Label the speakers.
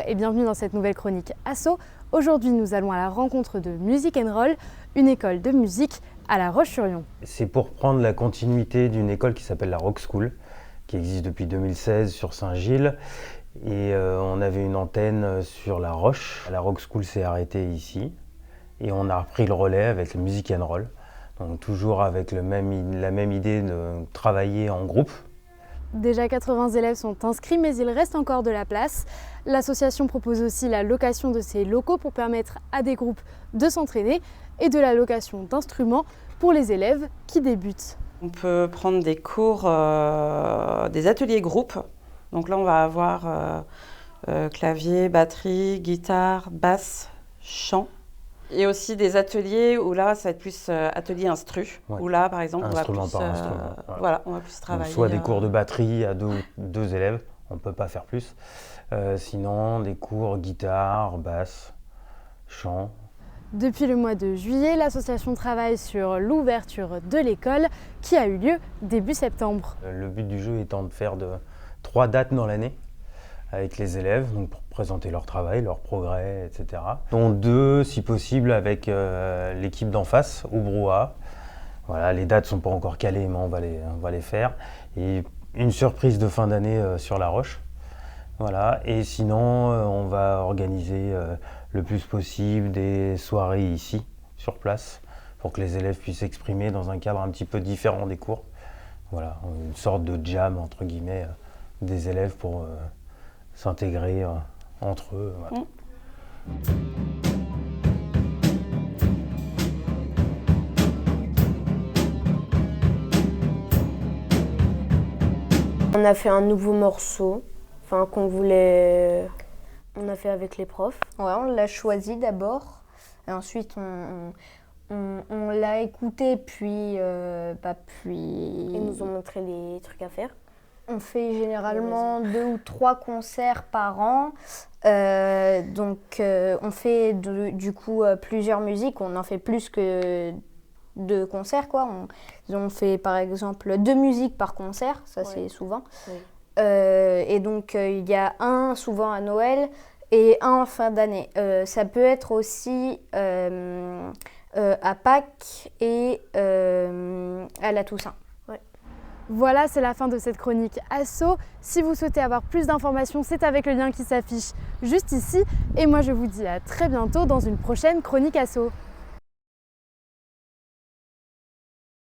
Speaker 1: et bienvenue dans cette nouvelle chronique Asso. Aujourd'hui, nous allons à la rencontre de Music & Roll, une école de musique à La Roche-sur-Yon.
Speaker 2: C'est pour prendre la continuité d'une école qui s'appelle la Rock School, qui existe depuis 2016 sur Saint-Gilles. Et on avait une antenne sur La Roche. La Rock School s'est arrêtée ici et on a repris le relais avec le Music & Roll. Donc toujours avec la même idée de travailler en groupe.
Speaker 1: Déjà 80 élèves sont inscrits, mais il reste encore de la place. L'association propose aussi la location de ses locaux pour permettre à des groupes de s'entraîner et de la location d'instruments pour les élèves qui débutent.
Speaker 3: On peut prendre des cours, des ateliers groupes. Donc là, on va avoir clavier, batterie, guitare, basse, chant. Et aussi des ateliers où là, ça va être plus atelier instru. Ouais. Où là, par exemple, on va plus, voilà, on va plus travailler.
Speaker 2: Donc, soit des cours de batterie à deux élèves, on ne peut pas faire plus. Sinon, des cours guitare, basse, chant.
Speaker 1: Depuis le mois de juillet, l'association travaille sur l'ouverture de l'école qui a eu lieu début septembre.
Speaker 2: Le but du jeu étant de faire 3 dates dans l'année avec les élèves, donc pour présenter leur travail, leur progrès, etc. Dont 2, si possible, avec l'équipe d'en face, au brouhaha. Voilà, les dates ne sont pas encore calées, mais on va les faire. Et une surprise de fin d'année sur La Roche. Voilà. Et sinon, on va organiser le plus possible des soirées ici, sur place, pour que les élèves puissent s'exprimer dans un cadre un petit peu différent des cours. Voilà, une sorte de jam, entre guillemets, des élèves pour s'intégrer entre eux. Voilà.
Speaker 4: On a fait un nouveau morceau, qu'on voulait. On a fait avec les profs.
Speaker 5: Ouais, on l'a choisi d'abord. Et ensuite, on l'a écouté, puis.
Speaker 4: Ils nous ont montré les trucs à faire.
Speaker 5: On fait généralement 2 ou 3 concerts par an. Donc, on fait du coup plusieurs musiques. On en fait plus que 2 concerts, quoi. On fait par exemple 2 musiques par concert, ça c'est souvent. Oui. Et donc, il y a un souvent à Noël et un en fin d'année. Ça peut être aussi à Pâques et à la Toussaint.
Speaker 1: Voilà, c'est la fin de cette chronique Asso. Si vous souhaitez avoir plus d'informations, c'est avec le lien qui s'affiche juste ici. Et moi, je vous dis à très bientôt dans une prochaine chronique Asso.